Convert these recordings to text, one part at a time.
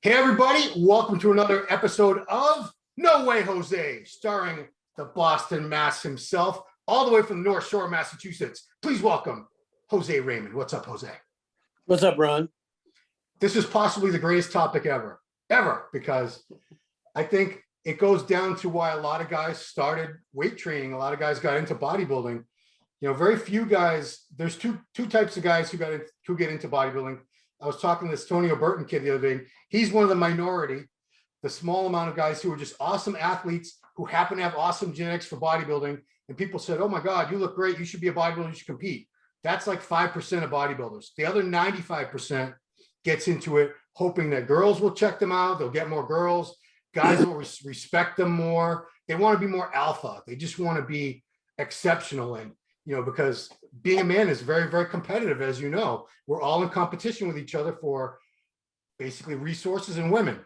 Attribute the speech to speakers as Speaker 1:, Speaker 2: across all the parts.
Speaker 1: Hey everybody, welcome to another episode of No Way Jose, starring the Boston Mass himself, all the way from the North Shore of Massachusetts. Please welcome Jose Raymond. What's up, Jose?
Speaker 2: What's up, Ron?
Speaker 1: This is possibly the greatest topic ever, because I think it goes down to why a lot of guys started weight training. A lot of guys got into bodybuilding. You know, very few guys, there's two types of guys who get into bodybuilding. I was talking to this Tony Burton kid the other day. He's one of the minority, the small amount of guys who are just awesome athletes who happen to have awesome genetics for bodybuilding. And people said, oh my God, you look great. You should be a bodybuilder. You should compete. That's like 5% of bodybuilders. The other 95% gets into it, hoping that girls will check them out. They'll get more girls. Guys will respect them more. They want to be more alpha. They just want to be exceptional. And, you know, because being a man is very, very competitive, as you know. We're all in competition with each other for basically resources and women.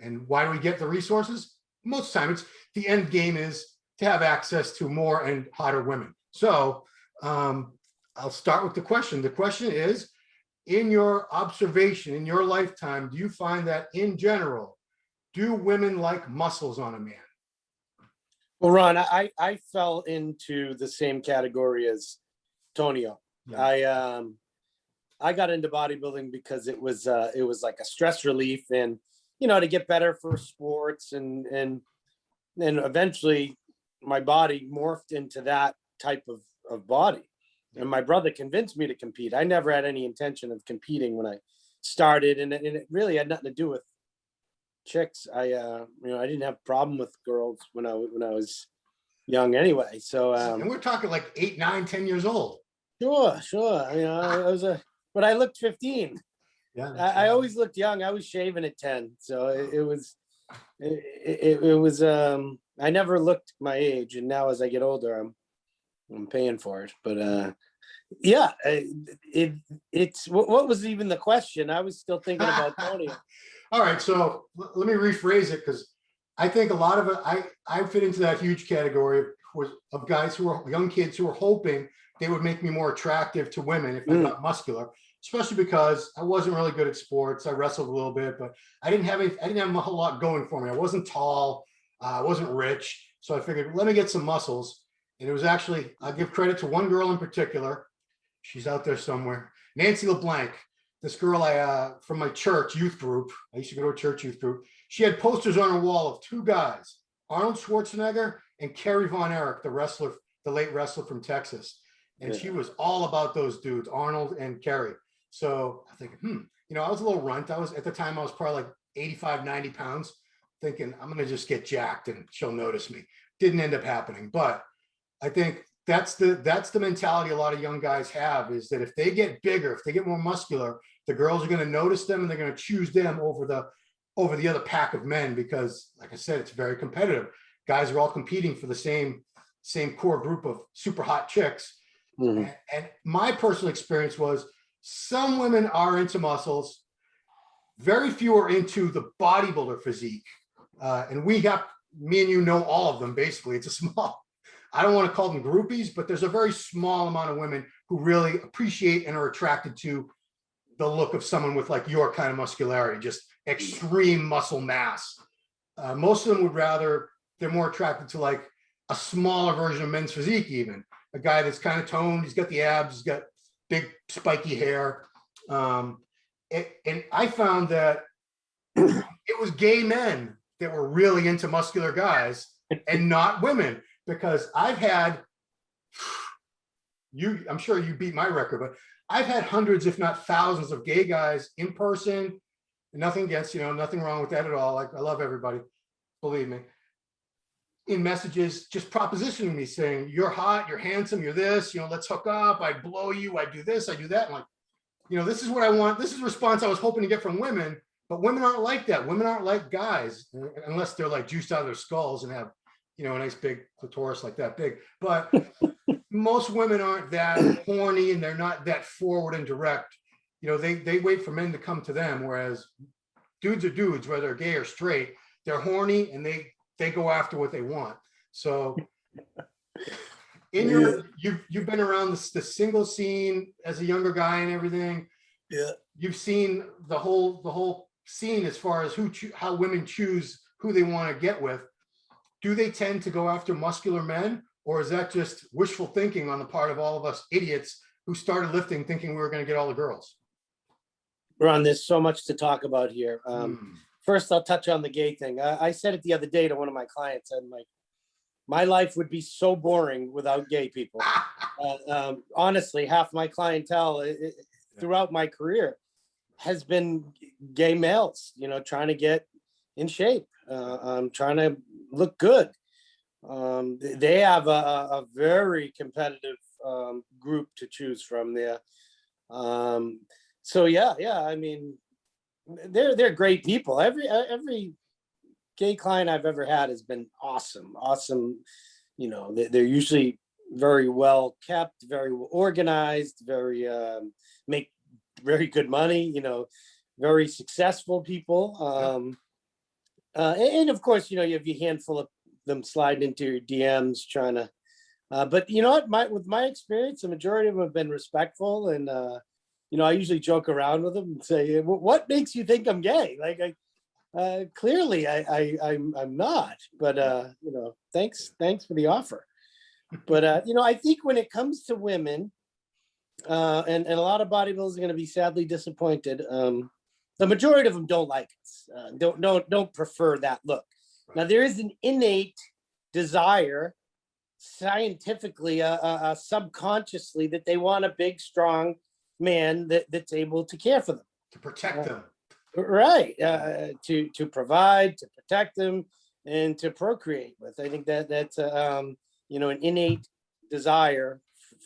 Speaker 1: And why do we get the resources? Most of the time, it's the end game is to have access to more and hotter women. So I'll start with the question. The question is, in your observation, in your lifetime, do you find that in general, do women like muscles on a man?
Speaker 2: Well, Ron, I fell into the same category as Tonio. Yeah. I got into bodybuilding because it was like a stress relief, and you know, to get better for sports, and eventually my body morphed into that type of body. And my brother convinced me to compete. I never had any intention of competing when I started, and it really had nothing to do with chicks. I didn't have a problem with girls when I was young anyway. So
Speaker 1: and we're talking like 8, 9, 10 years old.
Speaker 2: Sure. You know, but I looked 15. Yeah. I always looked young. I was shaving at 10. So it was I never looked my age, and now as I get older, I'm paying for it. But yeah, it's what was even the question? I was still thinking about Tony.
Speaker 1: All right, so let me rephrase it, because I think a lot of it, I fit into that huge category of guys who are young kids who are hoping they would make me more attractive to women if I got muscular, especially because I wasn't really good at sports. I wrestled a little bit, but I didn't have a whole lot going for me. I wasn't tall, I wasn't rich, so I figured, let me get some muscles. And it was actually, I give credit to one girl in particular. She's out there somewhere, Nancy LeBlanc. This girl from my church youth group, I used to go to a church youth group. She had posters on her wall of two guys, Arnold Schwarzenegger and Kerry Von Erich, the late wrestler from Texas. And she was all about those dudes, Arnold and Kerry. So I think, you know, I was a little runt. At the time, I was probably like 85, 90 pounds, thinking I'm going to just get jacked and she'll notice me. Didn't end up happening. But I think that's the mentality a lot of young guys have, is that if they get bigger, if they get more muscular, the girls are going to notice them and they're going to choose them over the other pack of men, because like I said, it's very competitive. Guys are all competing for the same core group of super hot chicks. And my personal experience was some women are into muscles, very few are into the bodybuilder physique. And me and you know all of them, basically. It's a small, I don't want to call them groupies, but there's a very small amount of women who really appreciate and are attracted to the look of someone with like your kind of muscularity, just extreme muscle mass. Most of them they're more attracted to like a smaller version of men's physique, even a guy that's kind of toned. He's got the abs, he's got big spiky hair. And I found that it was gay men that were really into muscular guys and not women, because I've had, I'm sure you beat my record, but I've had hundreds, if not thousands, of gay guys in person. Nothing against, you know, nothing wrong with that at all. I love everybody, believe me. In messages, just propositioning me, saying, you're hot, you're handsome, you're this, you know, let's hook up, I blow you, I do this, I do that. I'm like, you know, this is what I want. This is the response I was hoping to get from women, but women aren't like that. Women aren't like guys, unless they're like juiced out of their skulls and have, you know, a nice big clitoris like that big. But most women aren't that horny, and they're not that forward and direct. You know, they wait for men to come to them, whereas dudes are dudes, whether they're gay or straight. They're horny and they go after what they want. So you've been around the single scene as a younger guy and everything. Yeah. You've seen the whole seen as far as how women choose who they want to get with, do they tend to go after muscular men, or is that just wishful thinking on the part of all of us idiots who started lifting thinking we were going to get all the girls?
Speaker 2: Ron, there's so much to talk about here.
Speaker 1: Hmm.
Speaker 2: First, I'll touch on the gay thing. I said it the other day to one of my clients, and my life would be so boring without gay people. Honestly, half my clientele throughout my career has been gay males, you know, trying to get in shape, trying to look good. They have a very competitive group to choose from there. So yeah, I mean, they're great people. Every gay client I've ever had has been awesome. You know, they're usually very well kept, very well organized, very make very good money. You know, very successful people. And of course, you know, you have your handful of them sliding into your DMs trying to. But you know what? With my experience, the majority of them have been respectful, and you know, I usually joke around with them and say, "What makes you think I'm gay?" Like, clearly, I'm not. But you know, thanks for the offer. But you know, I think when it comes to women, and a lot of bodybuilders are going to be sadly disappointed. The majority of them don't like it. Don't prefer that look. Now there is an innate desire, scientifically, subconsciously, that they want a big, strong man that's able to care for them,
Speaker 1: To protect them.
Speaker 2: right? To provide, to protect them, and to procreate with. I think that's you know, an innate desire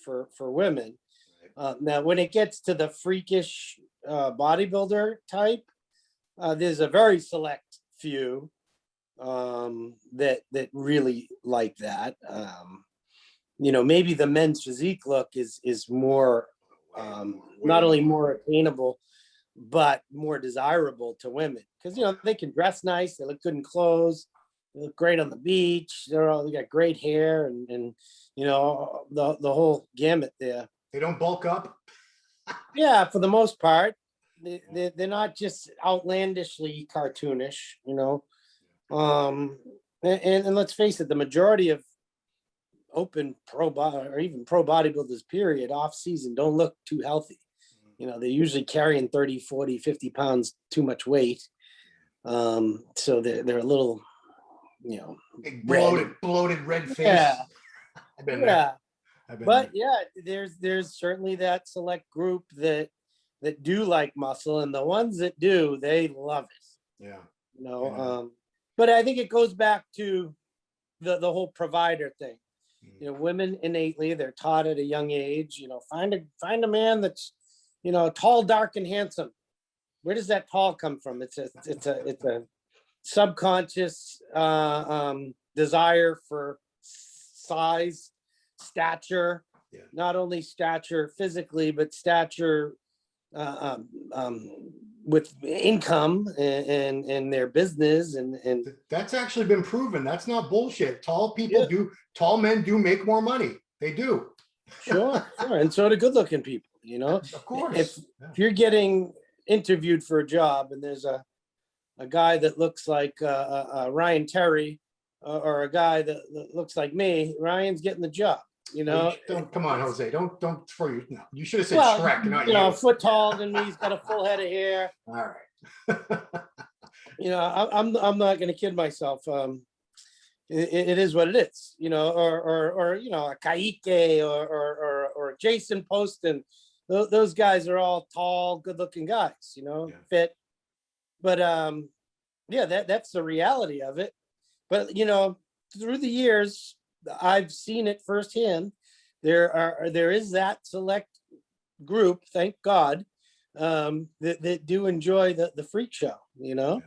Speaker 2: for women. Now, when it gets to the freakish bodybuilder type, there's a very select few that really like that. You know, maybe the men's physique look is more not only more attainable, but more desirable to women, because you know, they can dress nice, they look good in clothes, they look great on the beach, they got great hair, and you know, the whole gamut there.
Speaker 1: They don't bulk up.
Speaker 2: Yeah, for the most part, they're not just outlandishly cartoonish, you know. And let's face it, the majority of open or even pro bodybuilders, period, off season, don't look too healthy. You know, they're usually carrying 30, 40, 50 pounds too much weight. So they're a little, you know,
Speaker 1: Big bloated red face.
Speaker 2: Yeah.
Speaker 1: I've been
Speaker 2: Yeah.
Speaker 1: there.
Speaker 2: But yeah, there's certainly that select group that do like muscle, and the ones that do, they love it.
Speaker 1: Yeah.
Speaker 2: You know, but I think it goes back to the whole provider thing. You know, women innately, they're taught at a young age, you know, find a man that's, you know, tall, dark, and handsome. Where does that tall come from? It's a subconscious desire for size, stature, not only stature physically, but stature with income and their business, and
Speaker 1: that's actually been proven. That's not bullshit. Tall men do make more money. They do.
Speaker 2: Sure. And so do good looking people, you know.
Speaker 1: Of course.
Speaker 2: If you're getting interviewed for a job and there's a guy that looks like Ryan Terry, or a guy that looks like me, Ryan's getting the job. You know,
Speaker 1: come on, Jose. Don't throw you. No, you should have said
Speaker 2: well,
Speaker 1: Shrek, not
Speaker 2: you know, a foot taller than me. He's got a full head of hair.
Speaker 1: All right.
Speaker 2: You know, I'm not going to kid myself. It is what it is. You know, or you know, a Kaique or Jason Poston. Those guys are all tall, good-looking guys. You know, fit. But yeah, that's the reality of it. But you know, through the years, I've seen it firsthand. There is that select group, thank God, that do enjoy the freak show, you know,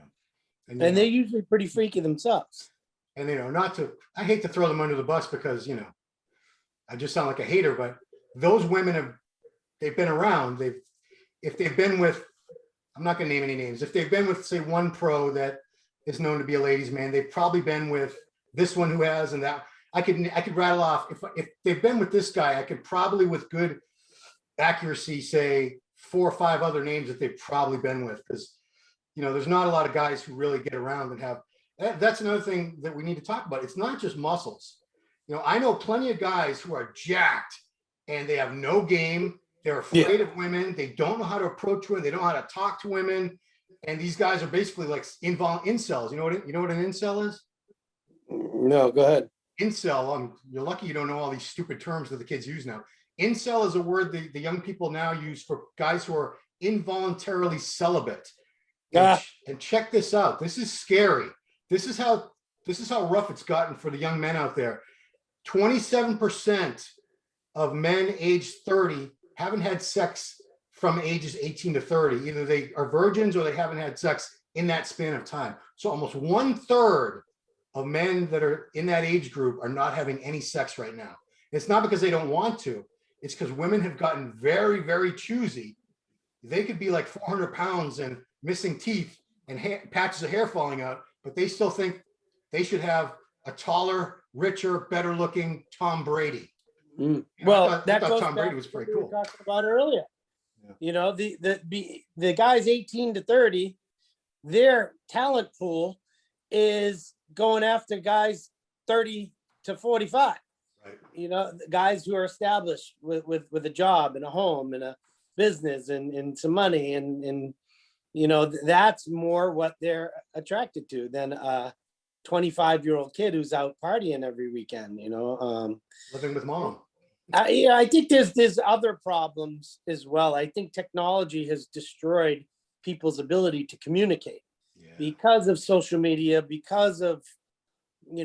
Speaker 2: and they're usually pretty freaky themselves.
Speaker 1: And you know, I hate to throw them under the bus because, you know, I just sound like a hater, but those women they've been around. If they've been with, I'm not going to name any names. If they've been with, say, one pro that is known to be a ladies' man, they've probably been with this one who has, and that. I could rattle off, if they've been with this guy, I could probably with good accuracy say 4 or 5 other names that they've probably been with, because there's not a lot of guys who really get around and have, that's another thing that we need to talk about. It's not just muscles. I know plenty of guys who are jacked and they have no game. They're afraid of women. They don't know how to approach women. They don't know how to talk to women. And these guys are basically like incels. You know what an incel is?
Speaker 2: No, go ahead.
Speaker 1: Incel. You're lucky you don't know all these stupid terms that the kids use now. Incel is a word the young people now use for guys who are involuntarily celibate. And check this out. This is scary. This is how rough it's gotten for the young men out there. 27% of men aged 30 haven't had sex from ages 18 to 30. Either they are virgins or they haven't had sex in that span of time. So almost 1/3 of men that are in that age group are not having any sex right now. It's not because they don't want to. It's because women have gotten very, very choosy. They could be like 400 pounds and missing teeth and patches of hair falling out, but they still think they should have a taller, richer, better looking Tom Brady.
Speaker 2: Well,
Speaker 1: I thought Tom Brady was pretty cool.
Speaker 2: We were talking about earlier. Yeah. The guys 18 to 30, their talent pool is going after guys 30 to 45. Right. Guys who are established with a job and a home and a business and some money and that's more what they're attracted to than a 25-year-old kid who's out partying every weekend.
Speaker 1: Living with mom.
Speaker 2: I think there's other problems as well. I think technology has destroyed people's ability to communicate because of social media, because of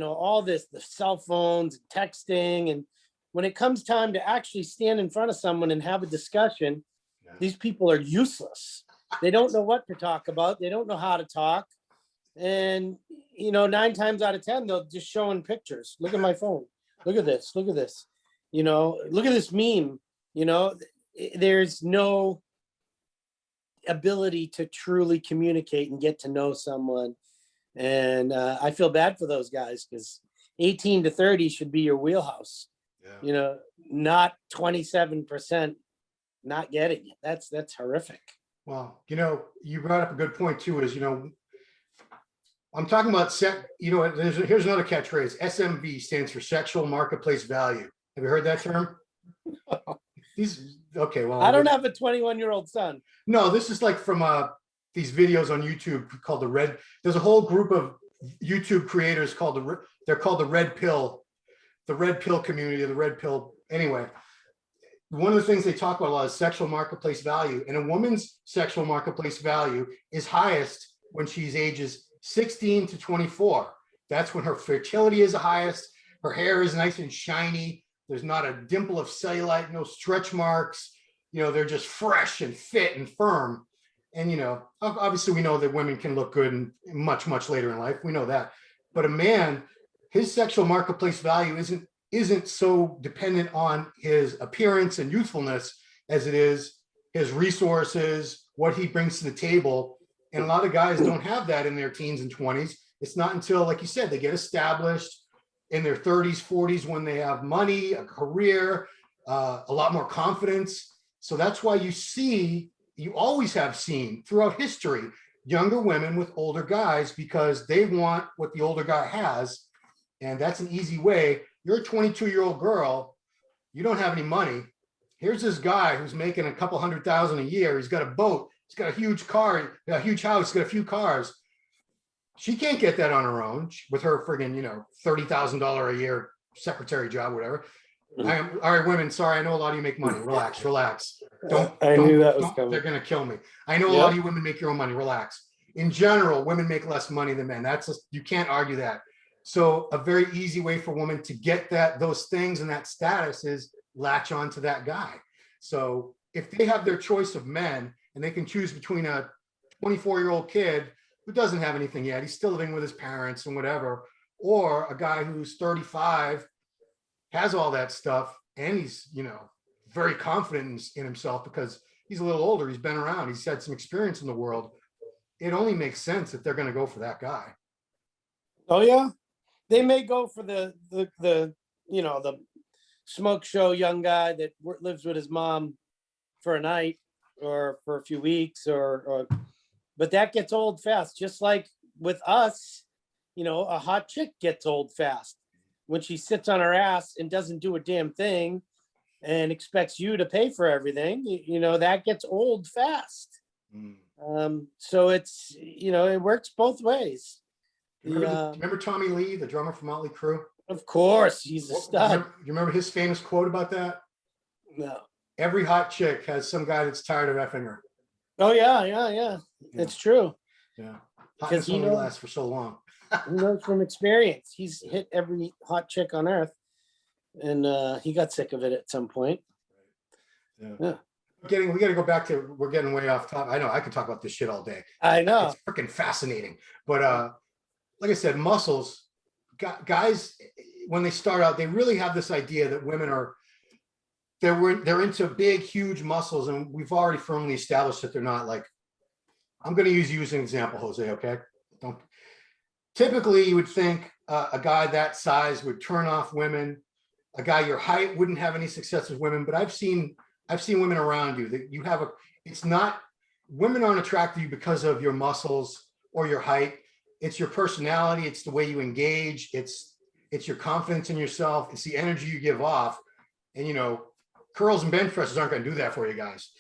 Speaker 2: all this, the cell phones, texting, and when it comes time to actually stand in front of someone and have a discussion, these people are useless. They don't know what to talk about. They don't know how to talk. And 9 times out of 10, they'll just showing pictures. Look at my phone. Look at this. Look at this. Look at this meme. There's no ability to truly communicate and get to know someone. And I feel bad for those guys because 18 to 30 should be your wheelhouse. Not 27% not getting it. That's horrific.
Speaker 1: Well, you brought up a good point too, is, I'm talking about here's another catchphrase. SMV stands for sexual marketplace value. Have you heard that term? Okay, well,
Speaker 2: I don't have a 21-year-old son.
Speaker 1: No, this is like from these videos on YouTube called there's a whole group of YouTube creators called they're called the red pill community, or the red pill. Anyway, one of the things they talk about a lot is sexual marketplace value, and a woman's sexual marketplace value is highest when she's ages 16 to 24. That's when her fertility is the highest. Her hair is nice and shiny. There's not a dimple of cellulite, no stretch marks. They're just fresh and fit and firm. And, obviously we know that women can look good and much, much later in life. We know that. But a man, his sexual marketplace value isn't so dependent on his appearance and youthfulness as it is his resources, what he brings to the table. And a lot of guys don't have that in their teens and 20s. It's not until, like you said, they get established in their 30s, 40s, when they have money, a career, a lot more confidence. So that's why you always have seen throughout history, younger women with older guys, because they want what the older guy has. And that's an easy way. You're a 22-year-old girl. You don't have any money. Here's this guy who's making a couple $100,000 a year. He's got a boat. He's got a huge car, a huge house. He's got a few cars. She can't get that on her own with her friggin', $30,000 a year secretary job, whatever. All right, women. Sorry, I know a lot of you make money. Relax.
Speaker 2: I knew that was coming.
Speaker 1: They're gonna kill me. I know a lot of you women make your own money. Relax. In general, women make less money than men. You can't argue that. So a very easy way for women to get those things and that status is latch on to that guy. So if they have their choice of men and they can choose between a 24-year-old kid who doesn't have anything yet, he's still living with his parents and whatever, or a guy who's 35, has all that stuff, and he's, very confident in himself because he's a little older, he's been around, he's had some experience in the world. It only makes sense that they're going to go for that guy.
Speaker 2: Oh yeah. They may go for the smoke show young guy that lives with his mom for a night or for a few weeks or but that gets old fast. Just like with us, you know, a hot chick gets old fast when she sits on her ass and doesn't do a damn thing and expects you to pay for everything. You know, that gets old fast. So it's, you know, it works both ways.
Speaker 1: Remember Tommy Lee, the drummer from Motley Crue?
Speaker 2: Of course, he's a stud.
Speaker 1: You remember his famous quote about that?
Speaker 2: No.
Speaker 1: Every hot chick has some guy that's tired of effing her.
Speaker 2: Oh yeah. It's true.
Speaker 1: Yeah.
Speaker 2: Because
Speaker 1: Hotness only lasts for so long.
Speaker 2: He knows from experience. He's hit every hot chick on earth, and he got sick of it at some point. Yeah.
Speaker 1: We got to go back to, we're getting way off top. I know I could talk about this shit all day.
Speaker 2: I know.
Speaker 1: It's freaking fascinating. But like I said, muscles, guys, when they start out, they really have this idea that women are, they're into big, huge muscles. And we've already firmly established that they're not. Like, I'm going to use you as an example, Jose. Okay. Typically you would think a guy that size would turn off women. A guy your height wouldn't have any success with women, but I've seen women around you that you have women aren't attracted to you because of your muscles or your height. It's your personality. It's the way you engage. It's your confidence in yourself. It's the energy you give off. And, you know, curls and bench presses aren't going to do that for you guys.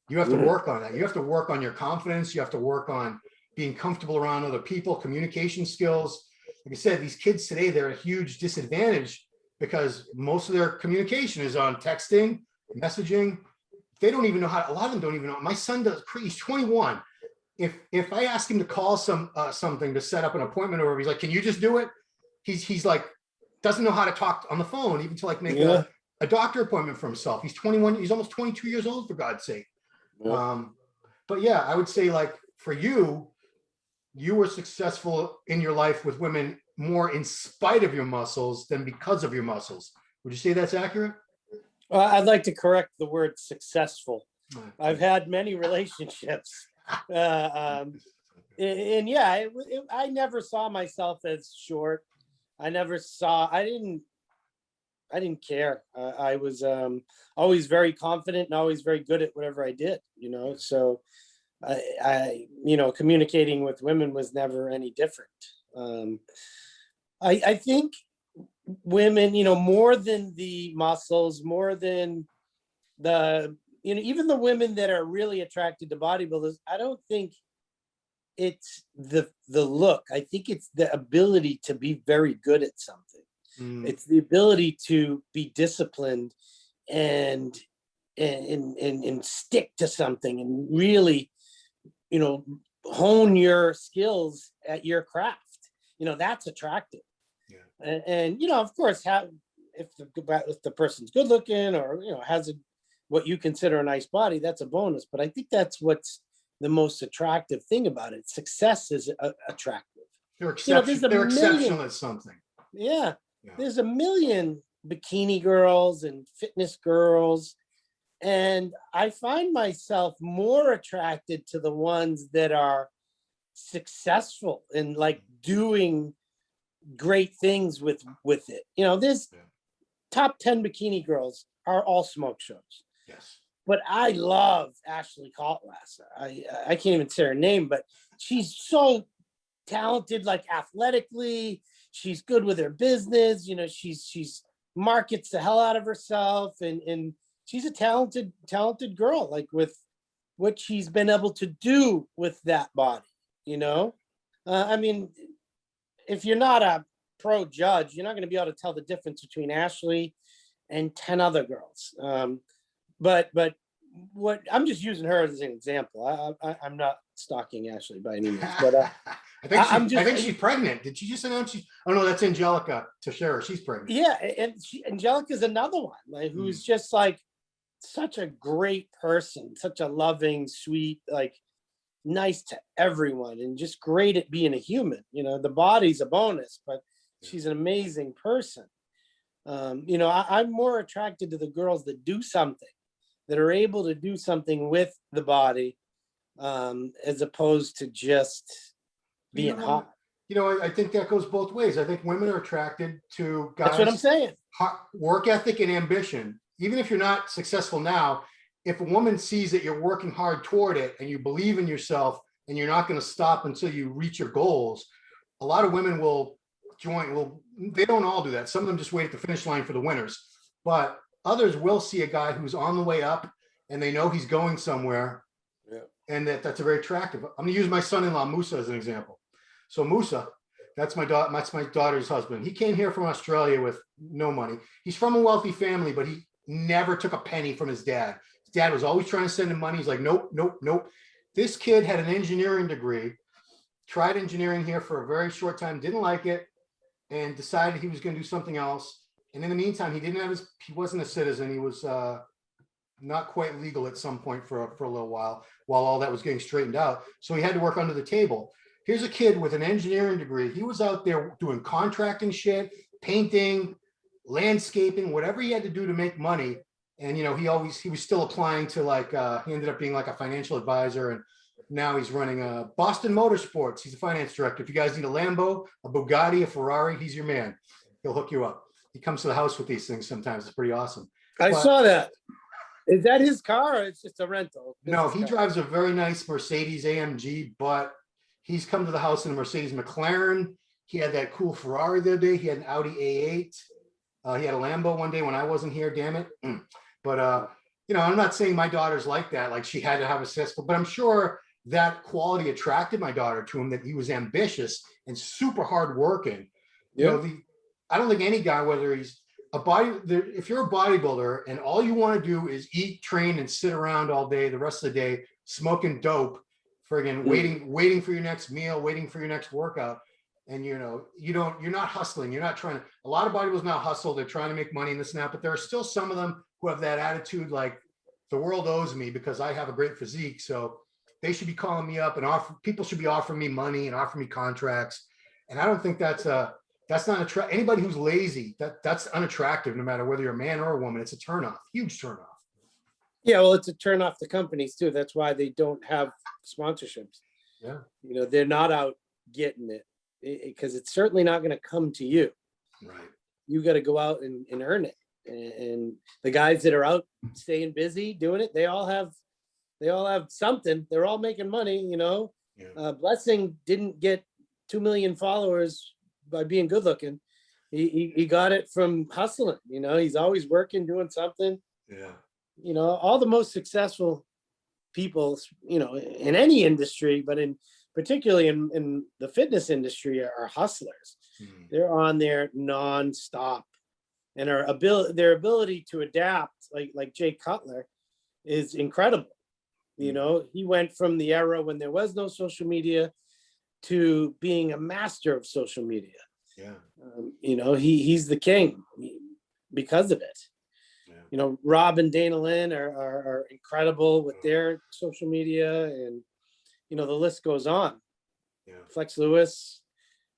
Speaker 1: You have to work on that. You have to work on your confidence. You have to work on being comfortable around other people, communication skills. Like I said, these kids today, they're at a huge disadvantage because most of their communication is on texting, messaging. They don't even know how, a lot of them don't even know. My son does, he's 21. If I ask him to call something to set up an appointment or whatever, he's like, can you just do it? He's like, doesn't know how to talk on the phone, even to like make a doctor appointment for himself. He's 21, he's almost 22 years old, for God's sake. But yeah, I would say, like, for you, you were successful in your life with women more in spite of your muscles than because of your muscles. Would you say that's accurate?
Speaker 2: I'd like to correct the word successful. I've had many relationships. And yeah, I never saw myself as short. I didn't care. I was always very confident and always very good at whatever I did, you know? So I you know, communicating with women was never any different. I think women, you know, more than the muscles, more than the, you know, even the women that are really attracted to bodybuilders, I don't think it's the look. I think it's the ability to be very good at something. It's the ability to be disciplined and stick to something and really, you know, hone your skills at your craft. You know, that's attractive. And you know, of course, if the person's good looking or, you know, has what you consider a nice body, that's a bonus. But I think that's what's the most attractive thing about it. Success is attractive.
Speaker 1: They're exceptional at something.
Speaker 2: Yeah. There's a million bikini girls and fitness girls. And I find myself more attracted to the ones that are successful and like doing great things with it. You know, there's top 10 bikini girls are all smoke shows.
Speaker 1: Yes.
Speaker 2: But I love Ashley Kaltwasser. I can't even say her name, but she's so talented, like athletically. She's good with her business. You know, she's markets the hell out of herself, and she's a talented girl, like with what she's been able to do with that body, you know? I mean, if you're not a pro judge, you're not going to be able to tell the difference between Ashley and 10 other girls. But what I'm just using her as an example. I'm not stalking Ashley by any means, but
Speaker 1: I think she's pregnant. Did she just announce oh no, that's Angelica Teixeira. She's pregnant.
Speaker 2: Yeah, and Angelica's another one, like, who's just like such a great person, such a loving, sweet, like nice to everyone, and just great at being a human. You know, the body's a bonus, but she's an amazing person. You know, I'm more attracted to the girls that do something, that are able to do something with the body, as opposed to just being hot.
Speaker 1: You know, I think that goes both ways. I think women are attracted to guys.
Speaker 2: That's what I'm saying.
Speaker 1: Work ethic and ambition. Even if you're not successful now, if a woman sees that you're working hard toward it and you believe in yourself and you're not going to stop until you reach your goals. A lot of women will join. Well, they don't all do that. Some of them just wait at the finish line for the winners, but others will see a guy who's on the way up and they know he's going somewhere.
Speaker 2: Yeah.
Speaker 1: And that's a very attractive. I'm going to use my son-in-law Musa as an example. So Musa, that's my daughter's husband. He came here from Australia with no money. He's from a wealthy family, but he never took a penny from his dad. His dad was always trying to send him money. He's like, nope, nope, nope. This kid had an engineering degree, tried engineering here for a very short time, didn't like it, and decided he was going to do something else. And in the meantime, he wasn't a citizen. He was not quite legal at some point for a little while all that was getting straightened out. So he had to work under the table. Here's a kid with an engineering degree. He was out there doing contracting shit, painting, landscaping, whatever he had to do to make money. And, you know, he was still applying to he ended up being like a financial advisor. And now he's running Boston Motorsports. He's a finance director. If you guys need a Lambo, a Bugatti, a Ferrari, he's your man. He'll hook you up. He comes to the house with these things sometimes. It's pretty awesome.
Speaker 2: I saw that. Is that his car or it's just a rental?
Speaker 1: No, he drives a very nice Mercedes AMG, but he's come to the house in a Mercedes McLaren. He had that cool Ferrari the other day. He had an Audi A8. He had a Lambo one day when I wasn't here, damn it. But, you know, I'm not saying my daughter's like that, like she had to have a sister, but I'm sure that quality attracted my daughter to him, that he was ambitious and super hardworking.
Speaker 2: Yeah.
Speaker 1: You know, I don't think any guy, whether he's if you're a bodybuilder and all you want to do is eat, train, and sit around all day, the rest of the day, smoking dope, friggin' waiting for your next meal, waiting for your next workout. And, you know, you're not hustling. You're not trying to, a lot of bodybuilders now hustle. They're trying to make money in this and that, but there are still some of them who have that attitude, like the world owes me because I have a great physique. So they should be calling me up and people should be offering me money and offering me contracts. And I don't think that's not attractive. Anybody who's lazy, that's unattractive, no matter whether you're a man or a woman. It's a turnoff, huge turnoff.
Speaker 2: Yeah, well, it's a turn off to companies too. That's why they don't have sponsorships.
Speaker 1: Yeah.
Speaker 2: You know, they're not out getting it because it's certainly not going to come to you.
Speaker 1: Right.
Speaker 2: You got to go out and earn it. And the guys that are out staying busy doing it, they all have something. They're all making money, you know. Yeah. Blessing didn't get 2 million followers by being good looking. He got it from hustling, you know. He's always working, doing something. Yeah. You know, all the most successful people, you know, in any industry, but particularly in the fitness industry are hustlers. Mm-hmm. They're on there nonstop, and their ability to adapt, like Jay Cutler, is incredible. Mm-hmm. You know, he went from the era when there was no social media to being a master of social media. Yeah. You know, he's the king because of it. Yeah. You know, Rob and Dana Lynn are incredible with their social media, and, you know, the list goes on. Yeah. Flex Lewis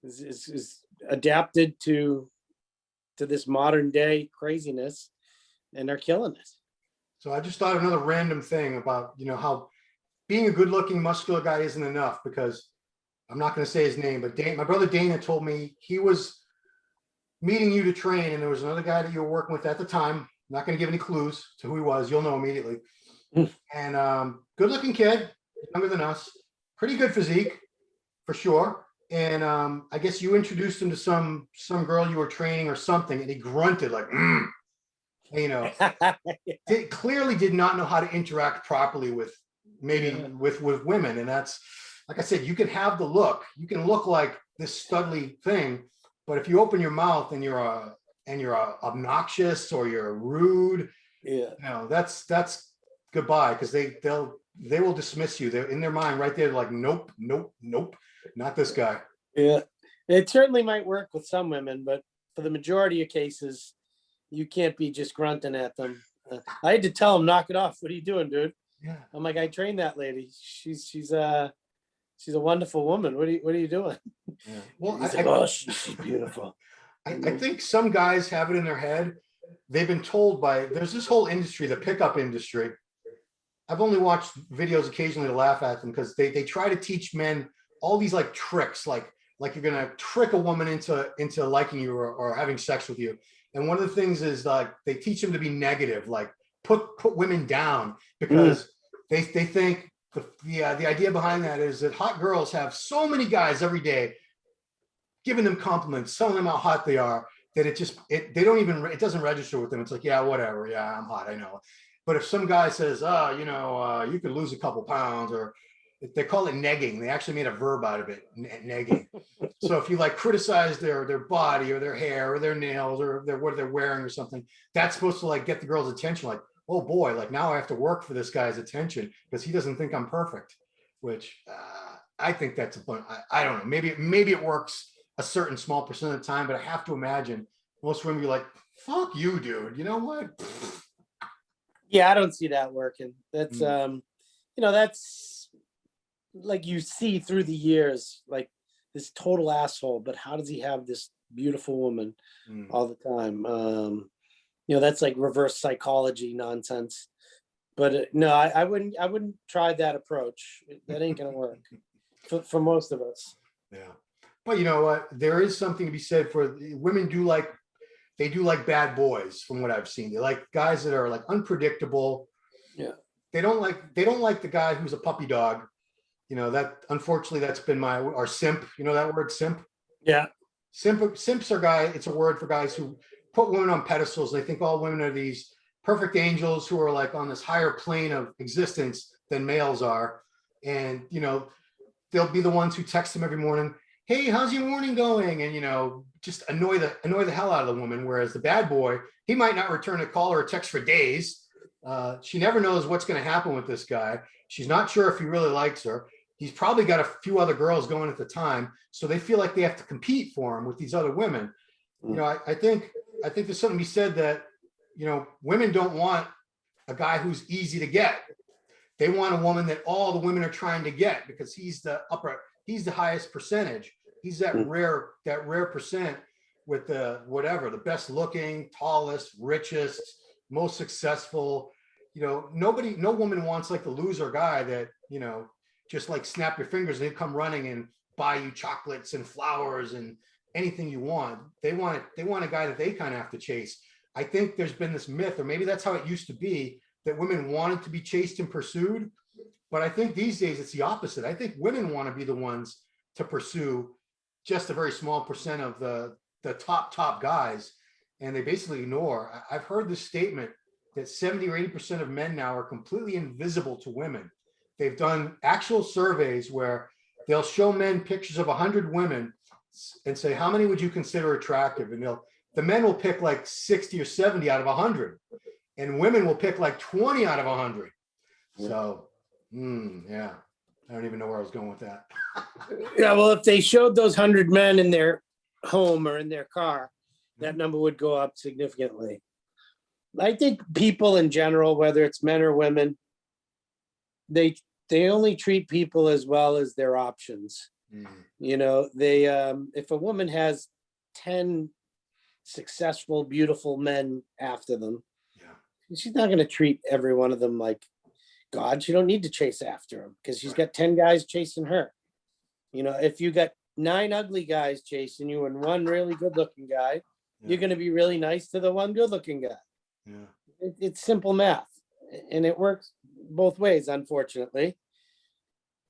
Speaker 2: is adapted to this modern day craziness, and they're killing it.
Speaker 1: So I just thought of another random thing about, you know, how being a good looking muscular guy isn't enough, because I'm not going to say his name, but my brother Dana told me he was meeting you to train, and there was another guy that you were working with at the time. I'm not going to give any clues to who he was. You'll know immediately. And good-looking kid, younger than us, pretty good physique for sure. And I guess you introduced him to some girl you were training or something, and he grunted like, you know, clearly did not know how to interact properly with with women. And that's, like I said, you can have the look, you can look like this studly thing, but if you open your mouth and you're obnoxious or you're rude, you know, that's goodbye, because they will dismiss you. They're in their mind right there, like, nope, not this guy.
Speaker 2: Yeah, it certainly might work with some women, but for the majority of cases, you can't be just grunting at them. I had to tell him, knock it off. What are you doing, dude? Yeah. I'm like, I trained that lady. She's a wonderful woman. What are you doing? Yeah. Well, he's like, oh, she's beautiful.
Speaker 1: I think some guys have it in their head. They've been told there's this whole industry, the pickup industry. I've only watched videos occasionally to laugh at them, because they try to teach men all these like tricks, like you're gonna trick a woman into liking you or having sex with you. And one of the things is, like, they teach them to be negative, like put women down, because they think the idea behind that is that hot girls have so many guys every day giving them compliments, telling them how hot they are, that it doesn't register with them. It's like, yeah, whatever. Yeah, I'm hot. I know. But if some guy says, oh, you could lose a couple pounds, or they call it negging. They actually made a verb out of it, negging. So if you like criticize their body or their hair or their nails or what they're wearing or something, that's supposed to like get the girl's attention. Like, oh boy, like now I have to work for this guy's attention because he doesn't think I'm perfect, which I think that's a point. I don't know. Maybe it works a certain small percent of the time, but I have to imagine most women be like, fuck you, dude. You know what?
Speaker 2: Yeah, I don't see that working. That's that's like you see through the years, like this total asshole, but how does he have this beautiful woman all the time? That's like reverse psychology nonsense. But no, I wouldn't try that approach. That ain't gonna work for most of us.
Speaker 1: Yeah. But you know what? There is something to be said for women they do like bad boys from what I've seen. They like guys that are like unpredictable.
Speaker 2: Yeah.
Speaker 1: They don't like the guy who's a puppy dog. That unfortunately that's been our simp. You know that word, simp?
Speaker 2: Yeah.
Speaker 1: Simps are it's a word for guys who put women on pedestals. They think all women are these perfect angels who are like on this higher plane of existence than males are. And they'll be the ones who text them every morning, hey, how's your morning going? And just annoy the hell out of the woman. Whereas the bad boy, he might not return a call or a text for days. She never knows what's going to happen with this guy. She's not sure if he really likes her. He's probably got a few other girls going at the time, so they feel like they have to compete for him with these other women. I think there's something to be said that women don't want a guy who's easy to get. They want a woman that all the women are trying to get because he's the highest percentage. He's that rare percent with the best looking, tallest, richest, most successful. No woman wants like the loser guy that, just like snap your fingers and he'll come running and buy you chocolates and flowers and anything you want. They want a guy that they kind of have to chase. I think there's been this myth, or maybe that's how it used to be, that women wanted to be chased and pursued. But I think these days it's the opposite. I think women want to be the ones to pursue just a very small percent of the top guys. And they basically ignore. I've heard this statement that 70 or 80% of men now are completely invisible to women. They've done actual surveys where they'll show men pictures of 100 women and say, how many would you consider attractive? And the men will pick like 60 or 70 out of 100. And women will pick like 20 out of 100. So, yeah, I don't even know where I was going with that.
Speaker 2: Yeah, well, if they showed those 100 men in their home or in their car, that number would go up significantly. I think people in general, whether it's men or women, they only treat people as well as their options. If a woman has 10 successful, beautiful men after them, she's not going to treat every one of them like God. She don't need to chase after him because she's got 10 guys chasing her. If you got 9 ugly guys chasing you and 1 really good looking guy, you're going to be really nice to the 1 good looking guy. Yeah. It's simple math, and it works both ways, unfortunately.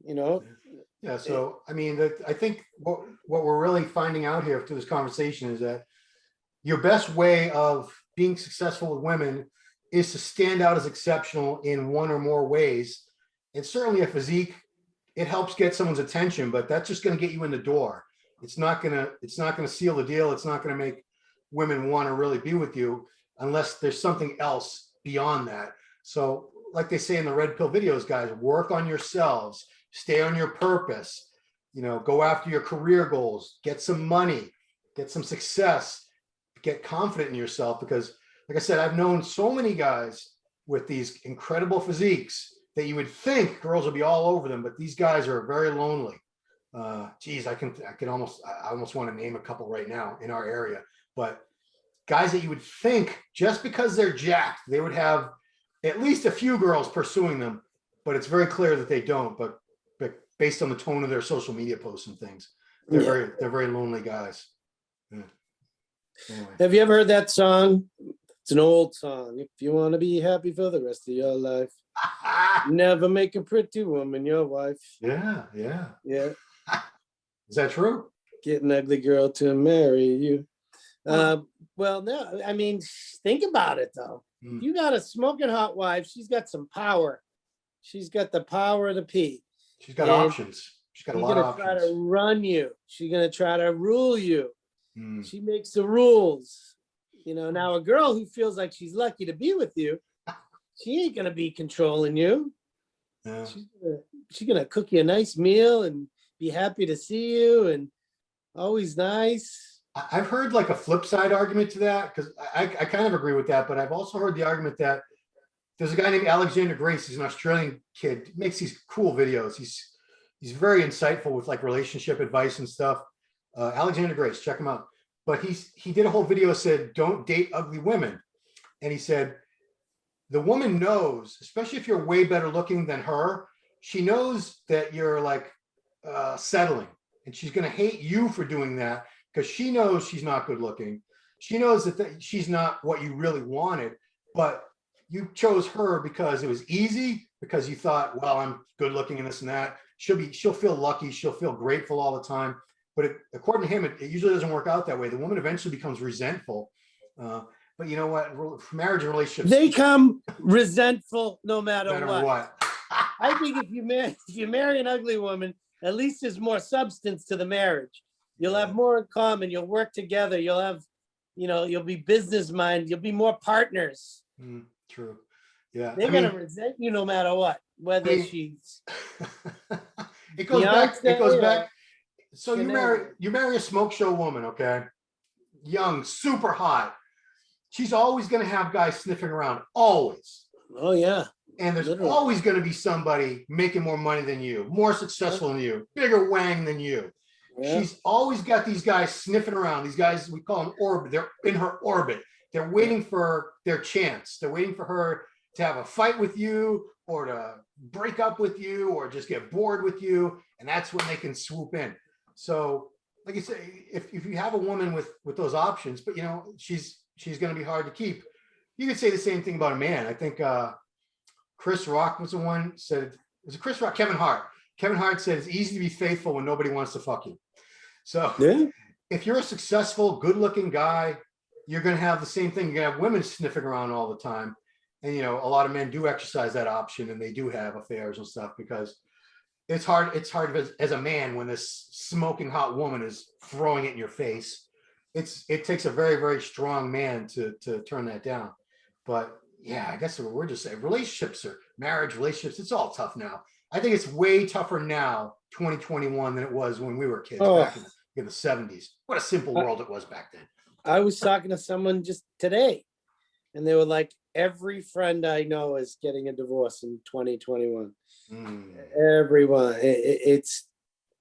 Speaker 1: Yeah. So, I mean, I think what we're really finding out here through this conversation is that your best way of being successful with women is to stand out as exceptional in one or more ways. And certainly a physique, it helps get someone's attention, but that's just going to get you in the door. It's not going to seal the deal. It's not going to make women want to really be with you unless there's something else beyond that. So like they say in the red pill videos, guys, work on yourselves, stay on your purpose, go after your career goals, get some money, get some success, get confident in yourself. Because like I said, I've known so many guys with these incredible physiques that you would think girls would be all over them, but these guys are very lonely. Geez, I almost want to name a couple right now in our area, but guys that you would think just because they're jacked, they would have at least a few girls pursuing them, but it's very clear that they don't. But based on the tone of their social media posts and things, they're very lonely guys. Yeah.
Speaker 2: Anyway. Have you ever heard that song, It's an old song. If you want to be happy for the rest of your life, never make a pretty woman your wife.
Speaker 1: Yeah.
Speaker 2: Yeah.
Speaker 1: Is that true?
Speaker 2: Get an ugly girl to marry you. Well, no, I mean, think about it though. You got a smoking hot wife. She's got some power. She's got the power of the P.
Speaker 1: She's got options. She's got a lot of options. She's
Speaker 2: gonna try to run you. She's gonna try to rule you.
Speaker 1: Mm.
Speaker 2: She makes the rules. You know, now a girl who feels like she's lucky to be with you, she ain't gonna be controlling you.
Speaker 1: Yeah.
Speaker 2: She's gonna cook you a nice meal and be happy to see you and always nice.
Speaker 1: I've heard like a flip side argument to that, because I kind of agree with that, but I've also heard the argument that there's a guy named Alexander Grace. He's an Australian kid. He makes these cool videos. He's very insightful with like relationship advice and stuff. Alexander Grace, check him out. But he did a whole video, said, don't date ugly women. And he said, the woman knows, especially if you're way better looking than her, she knows that you're like settling, and she's going to hate you for doing that, because she knows she's not good looking. She knows that she's not what you really wanted, but you chose her because it was easy, because you thought, well, I'm good looking and this and that. She'll feel lucky. She'll feel grateful all the time. But according to him, it usually doesn't work out that way. The woman eventually becomes resentful. But you know what? Marriage and relationships,
Speaker 2: they come resentful no matter what. I think if you marry an ugly woman, at least there's more substance to the marriage. You'll have more in common. You'll work together. You'll have, you'll be business minded. You'll be more partners.
Speaker 1: True. Yeah.
Speaker 2: They're going to resent you no matter what, whether she's.
Speaker 1: It goes back. So you marry a smoke show woman, okay? Young, super hot. She's always going to have guys sniffing around, always.
Speaker 2: Oh, yeah.
Speaker 1: And there's always going to be somebody making more money than you, more successful than you, bigger wang than you. Yeah. She's always got these guys sniffing around. These guys, we call them orbit. They're in her orbit. They're waiting for their chance. They're waiting for her to have a fight with you, or to break up with you, or just get bored with you. And that's when they can swoop in. So like you say, if you have a woman with those options, but she's going to be hard to keep. You could say the same thing about a man. I think Chris Rock was the one said, was it Chris Rock? Kevin Hart said, it's easy to be faithful when nobody wants to fuck you. So if you're a successful, good looking guy, you're going to have the same thing. You're going to have women sniffing around all the time. And, a lot of men do exercise that option, and they do have affairs and stuff, because it's hard as a man when this smoking hot woman is throwing it in your face. It takes a very, very strong man to turn that down. But yeah, I guess we're just saying relationships or marriage relationships, it's all tough now. I think it's way tougher now, 2021, than it was when we were kids back in the 70s. What a simple world it was back then. I
Speaker 2: was talking to someone just today, and they were like, every friend I know is getting a divorce in 2021. Everyone.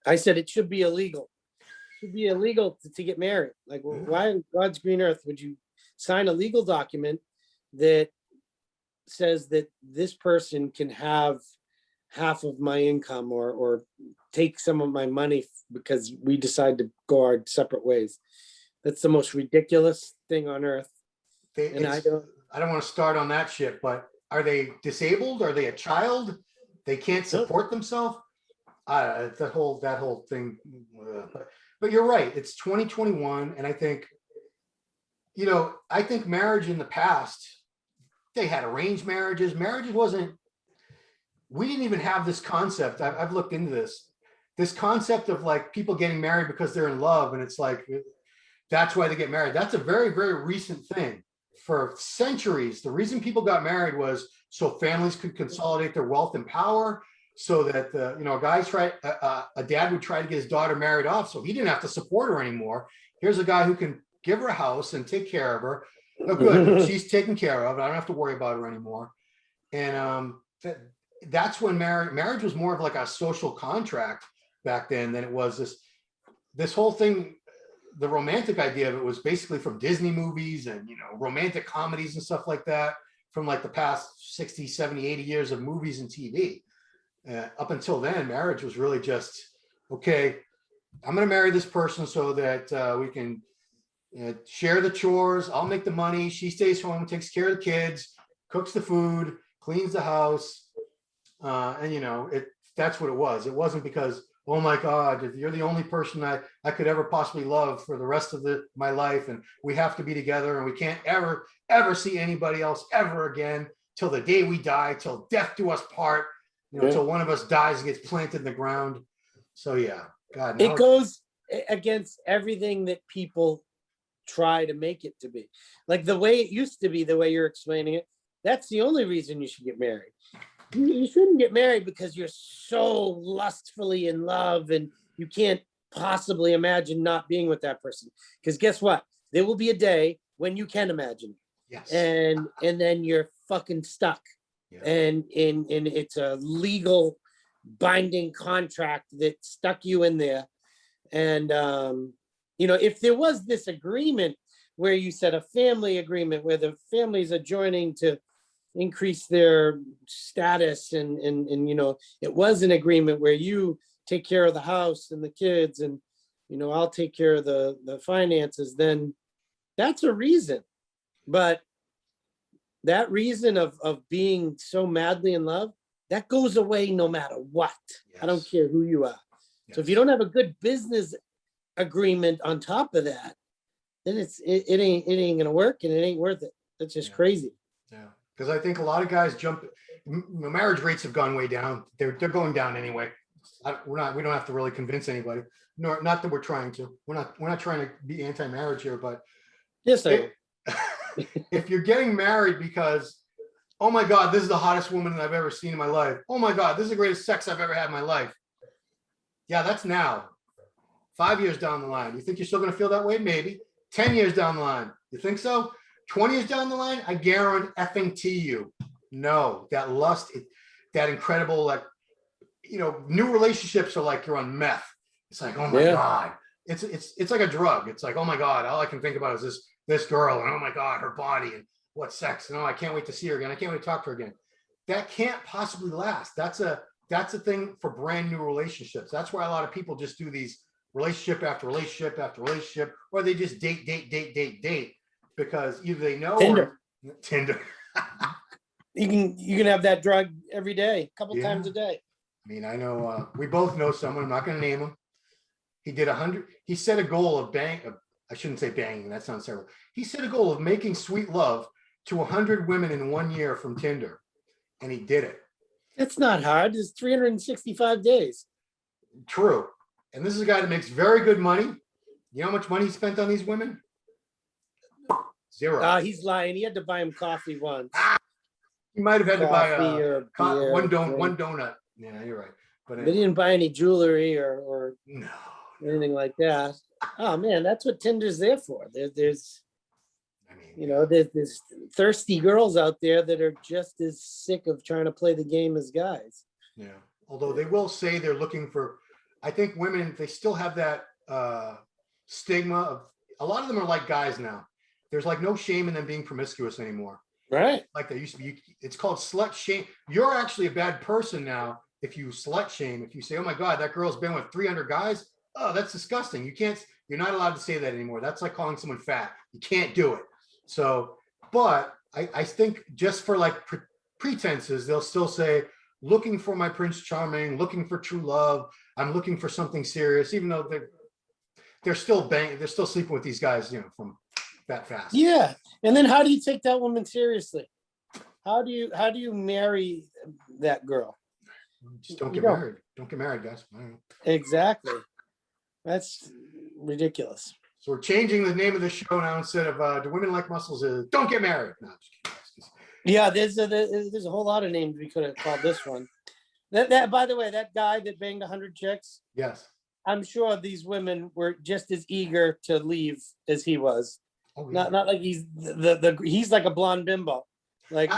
Speaker 2: I said it should be illegal. It should be illegal to get married. Like, why in God's green earth would you sign a legal document that says that this person can have half of my income or take some of my money because we decide to go our separate ways? That's the most ridiculous thing on earth. I don't want to start on that shit, but are they disabled? Are they a child? They can't support themselves? That whole thing. But you're right. It's 2021. And I think, marriage in the past, they had arranged marriages. We didn't even have this concept. I've looked into this concept of like people getting married because they're in love. And it's like, that's why they get married. That's a very, very recent thing. For centuries, the reason people got married was so families could consolidate their wealth and power, so that a dad would try to get his daughter married off so he didn't have to support her anymore. Here's a guy who can give her a house and take care of her. Oh, good, she's taken care of. I don't have to worry about her anymore. And that's when marriage was more of like a social contract back then than it was this whole thing. The romantic idea of it was basically from Disney movies and, romantic comedies and stuff like that, from like the past 60, 70, 80 years of movies and TV. Up until then, marriage was really just, okay, I'm going to marry this person so that we can
Speaker 1: share the chores. I'll make the money. She stays home, takes care of the kids, cooks the food, cleans the house. And that's what it was. It wasn't because, oh my God, if you're the only person I could ever possibly love for the rest of my life, and we have to be together, and we can't ever see anybody else ever again till the day we die, till death do us part, till one of us dies and gets planted in the ground. So yeah, God,
Speaker 2: it goes against everything that people try to make it to be. Like the way it used to be, the way you're explaining it, that's the only reason you should get married. You shouldn't get married because you're so lustfully in love and you can't possibly imagine not being with that person. Because guess what? There will be a day when you can imagine.
Speaker 1: Yes.
Speaker 2: And then you're fucking stuck. Yeah. And it's a legal binding contract that stuck you in there. And if there was this agreement where you said a family agreement where the families are joining to increase their status and it was an agreement where you take care of the house and the kids and I'll take care of the finances, then that's a reason. But that reason of being so madly in love, that goes away no matter what. Yes. I don't care who you are. Yes. So if you don't have a good business agreement on top of that, then it ain't gonna work and it ain't worth it. That's just crazy.
Speaker 1: Yeah. Because I think a lot of guys marriage rates have gone way down. They're going down anyway. We don't have to really convince anybody. Not that we're trying to. We're not trying to be anti-marriage here, but
Speaker 2: yes,
Speaker 1: if you're getting married because, oh my God, this is the hottest woman that I've ever seen in my life. Oh my God, this is the greatest sex I've ever had in my life. Yeah, that's now. 5 years down the line, you think you're still going to feel that way? Maybe. 10 years down the line, you think so? 20 years down the line, I guarantee you, no, that lust, that incredible, new relationships are like you're on meth. It's like, oh my God, it's like a drug. It's like, oh my God, all I can think about is this girl, and oh my God, her body, and what sex, and oh, I can't wait to see her again. I can't wait to talk to her again. That can't possibly last. That's a thing for brand new relationships. That's why a lot of people just do these relationship after relationship after relationship, or they just date. Because either they know Tinder.
Speaker 3: you can have that drug every day, a couple times a day.
Speaker 1: I mean, I know we both know someone. I'm not going to name him. He did 100. He set a goal of I shouldn't say banging. That sounds terrible. He set a goal of making sweet love to 100 women in 1 year from Tinder, and he did it.
Speaker 3: That's not hard. It's 365 days.
Speaker 1: True. And this is a guy that makes very good money. You know how much money he spent on these women? Zero.
Speaker 3: He's lying. He had to buy him coffee once.
Speaker 1: He might have had to buy one donut. Yeah, you're right.
Speaker 3: But he didn't buy any jewelry or
Speaker 1: no,
Speaker 3: anything like that. Oh man, that's what Tinder's there for. There's thirsty girls out there that are just as sick of trying to play the game as guys.
Speaker 1: Yeah. Although they will say they're looking for, I think women, they still have that stigma of, a lot of them are like guys now. There's like no shame in them being promiscuous anymore.
Speaker 3: Right.
Speaker 1: Like there used to be. It's called slut shame. You're actually a bad person now if you slut shame. If you say, oh my God, that girl's been with 300 guys. Oh, that's disgusting. You're not allowed to say that anymore. That's like calling someone fat. You can't do it. So, but I think just for like pretenses, they'll still say, looking for my Prince Charming, looking for true love. I'm looking for something serious, even though they're still sleeping with these guys, from that fast.
Speaker 3: Yeah. And then how do you take that woman seriously? How do you marry that girl?
Speaker 1: Just don't get married. Don't get married, guys.
Speaker 3: Exactly. That's ridiculous.
Speaker 1: So we're changing the name of the show now. Instead of do women like muscles, don't get married. No, just kidding.
Speaker 3: Yeah, there's a whole lot of names we could have called this one. That by the way, that guy that banged 100 chicks.
Speaker 1: Yes.
Speaker 3: I'm sure these women were just as eager to leave as he was. Oh, yeah. Not like he's he's like a blonde bimbo, like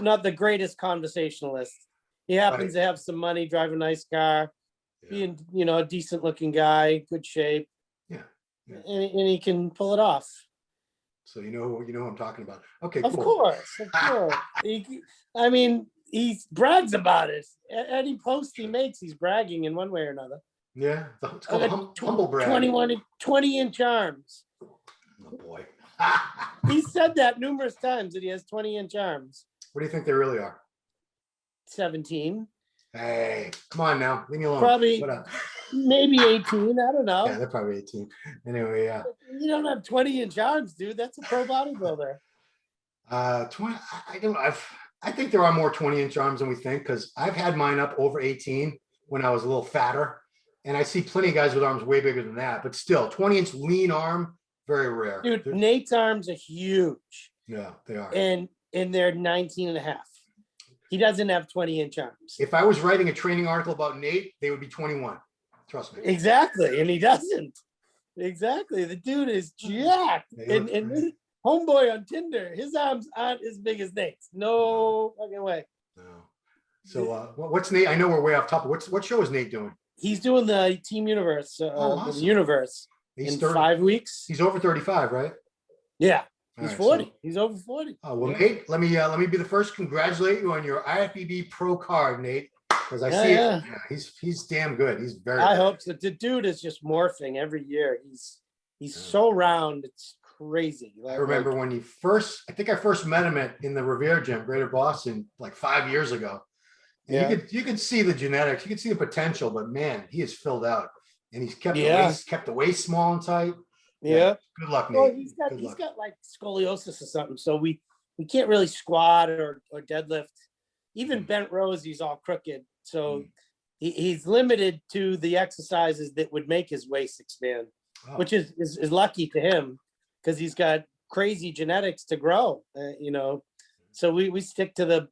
Speaker 3: not the greatest conversationalist. He happens to have some money, drive a nice car, being a decent looking guy, good shape.
Speaker 1: Yeah.
Speaker 3: And he can pull it off.
Speaker 1: So you know who I'm talking about. Okay,
Speaker 3: cool. Of course. He brags about it. Any post he makes, he's bragging in one way or another.
Speaker 1: Yeah, it's called humble brag.
Speaker 3: 20-inch arms.
Speaker 1: Oh boy.
Speaker 3: He said that numerous times that he has 20-inch arms.
Speaker 1: What do you think they really are?
Speaker 3: 17,
Speaker 1: Hey, come on now. Leave me alone.
Speaker 3: Probably-
Speaker 1: What up?
Speaker 3: maybe 18. I don't know.
Speaker 1: Yeah, they're probably 18. Anyway, yeah.
Speaker 3: You don't have 20-inch arms, dude. That's a pro bodybuilder.
Speaker 1: 20. I think there are more 20-inch arms than we think, because I've had mine up over 18 when I was a little fatter. And I see plenty of guys with arms way bigger than that, but still 20-inch lean arm, very rare.
Speaker 3: Dude, Nate's arms are huge.
Speaker 1: Yeah, they are.
Speaker 3: And they're 19 and a half. He doesn't have 20-inch arms.
Speaker 1: If I was writing a training article about Nate, they would be 21. Trust me.
Speaker 3: Exactly. And he doesn't. Exactly. The dude is jacked. And this homeboy on Tinder, his arms aren't as big as Nate's. No fucking way.
Speaker 1: No. So what's Nate? I know we're way off topic. What show is Nate doing?
Speaker 3: He's doing the Team Universe,
Speaker 1: awesome.
Speaker 3: the Universe
Speaker 1: He's
Speaker 3: in
Speaker 1: 30.
Speaker 3: 5 weeks.
Speaker 1: He's over 35, right?
Speaker 3: Yeah.
Speaker 1: All
Speaker 3: He's
Speaker 1: right,
Speaker 3: 40.
Speaker 1: so-
Speaker 3: He's over 40.
Speaker 1: Oh well, Nate, let me be the first to congratulate you on your IFBB Pro card, Nate, because I see
Speaker 3: Yeah.
Speaker 1: it. Yeah, he's damn good. He's very.
Speaker 3: I
Speaker 1: good.
Speaker 3: hope so. The dude is just morphing every year. He's
Speaker 1: Yeah.
Speaker 3: so round. It's crazy.
Speaker 1: I remember when I first met him in the Revere Gym, Greater Boston, like 5 years ago. And
Speaker 3: Yeah.
Speaker 1: you could see the genetics, you could see the potential, but man, he is filled out, and he's kept
Speaker 3: Yeah.
Speaker 1: the waist small and tight.
Speaker 3: Yeah.
Speaker 1: Good luck, Nate.
Speaker 3: Well, he's
Speaker 1: Good luck.
Speaker 3: got like scoliosis or something, so we can't really squat or deadlift. Even bent rows, he's all crooked. So he's limited to the exercises that would make his waist expand,
Speaker 1: Oh,
Speaker 3: which is lucky to him because he's got crazy genetics to grow. So we stick to the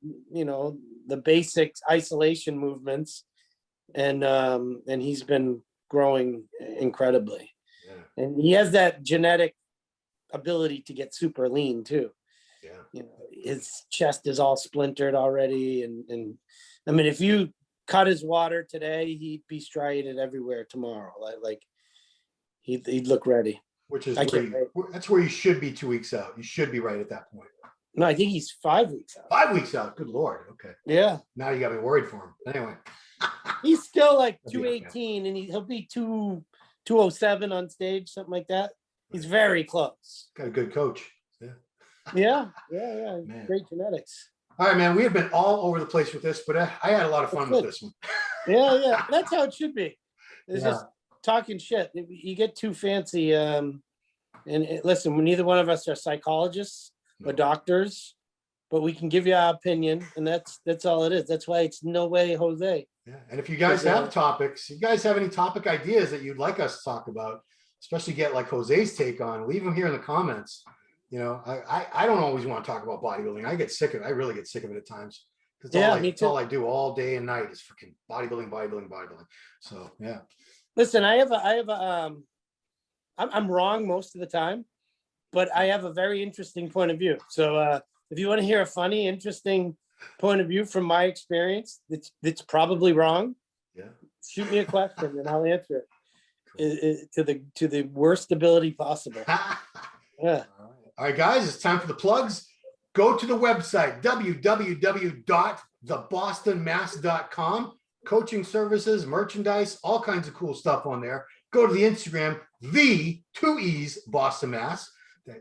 Speaker 3: basic isolation movements, and he's been growing incredibly.
Speaker 1: yeah,
Speaker 3: And he has that genetic ability to get super lean too.
Speaker 1: yeah.
Speaker 3: His chest is all splintered already. And I mean, if you cut his water today, he'd be striated everywhere tomorrow. Like he'd look ready.
Speaker 1: Which is
Speaker 3: I can't
Speaker 1: that's where you should be 2 weeks out. You should be right at that point.
Speaker 3: No, I think he's 5 weeks out.
Speaker 1: 5 weeks out. Good Lord. Okay.
Speaker 3: Yeah.
Speaker 1: Now you got me worried for him. Anyway.
Speaker 3: He's still like
Speaker 1: That'd be okay.
Speaker 3: 218 and he'll be 207 on stage, something like that. He's very close.
Speaker 1: Got a good coach.
Speaker 3: Yeah.
Speaker 1: Man.
Speaker 3: Great genetics.
Speaker 1: All right, man. We have been all over the place with this, but I had a lot of fun with
Speaker 3: Good.
Speaker 1: this one.
Speaker 3: Yeah. That's how it should be. It's
Speaker 1: Yeah.
Speaker 3: just talking shit. You get too fancy. Listen, neither one of us are psychologists or
Speaker 1: No.
Speaker 3: doctors, but we can give you our opinion, and that's all it is. That's why it's no way Jose.
Speaker 1: Yeah. And if you guys have topics, you guys have any topic ideas that you'd like us to talk about, especially get like Jose's take on, leave them here in the comments. I don't always want to talk about bodybuilding. I get sick of it. I really get sick of it at times. Because
Speaker 3: Me
Speaker 1: it's
Speaker 3: too.
Speaker 1: all I do all day and night is freaking bodybuilding. So yeah.
Speaker 3: Listen, I'm wrong most of the time, but I have a very interesting point of view. So if you want to hear a funny, interesting point of view from my experience, that's probably wrong,
Speaker 1: Yeah.
Speaker 3: shoot me a question and I'll answer it to the worst ability possible. Yeah.
Speaker 1: All right, guys, it's time for the plugs. Go to the website, www.thebostonmass.com. Coaching services, merchandise, all kinds of cool stuff on there. Go to the Instagram, the Boston Mass.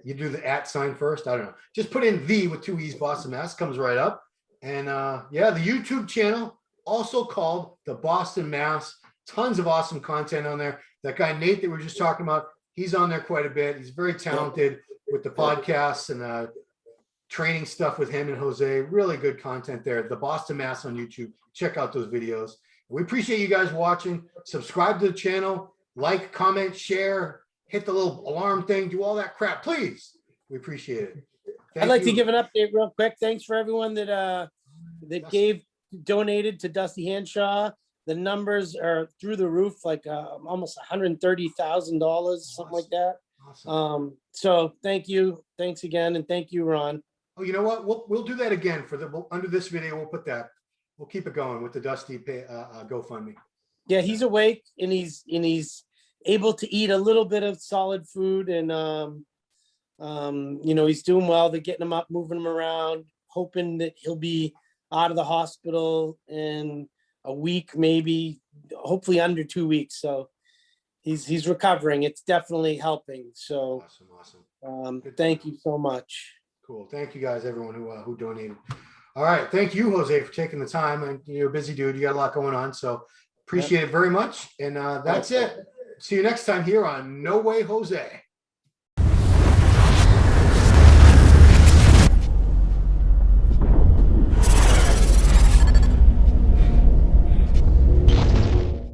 Speaker 1: You do the @ first. I don't know. Just put in the with 2 E's Boston Mass, comes right up. And the YouTube channel, also called the Boston Mass. Tons of awesome content on there. That guy Nate that we were just talking about, he's on there quite a bit. He's very talented with the podcasts and training stuff with him and Jose. Really good content there. The Boston Mass on YouTube. Check out those videos. We appreciate you guys watching. Subscribe to the channel, like, comment, share, hit the little alarm thing, do all that crap, please. We appreciate it.
Speaker 3: I'd like to give an update real quick. Thanks for everyone that donated to Dusty Hanshaw. The numbers are through the roof, like almost $130,000, something like that.
Speaker 1: Awesome.
Speaker 3: So thank you. Thanks again. And thank you, Ron.
Speaker 1: Oh, you know what? We'll do that again under this video. We'll put that. We'll keep it going with the Dusty GoFundMe.
Speaker 3: Yeah, he's awake and he's able to eat a little bit of solid food, and he's doing well. They're getting him up, moving him around, hoping that he'll be out of the hospital in a week, maybe, hopefully under 2 weeks. So he's recovering. It's definitely helping. So
Speaker 1: Awesome.
Speaker 3: thank you so much.
Speaker 1: Cool. Thank you guys, everyone who donated. All right. Thank you, Jose, for taking the time. And you're a busy dude. You got a lot going on. So appreciate it very much. And that's it. See you next time here on No Way Jose.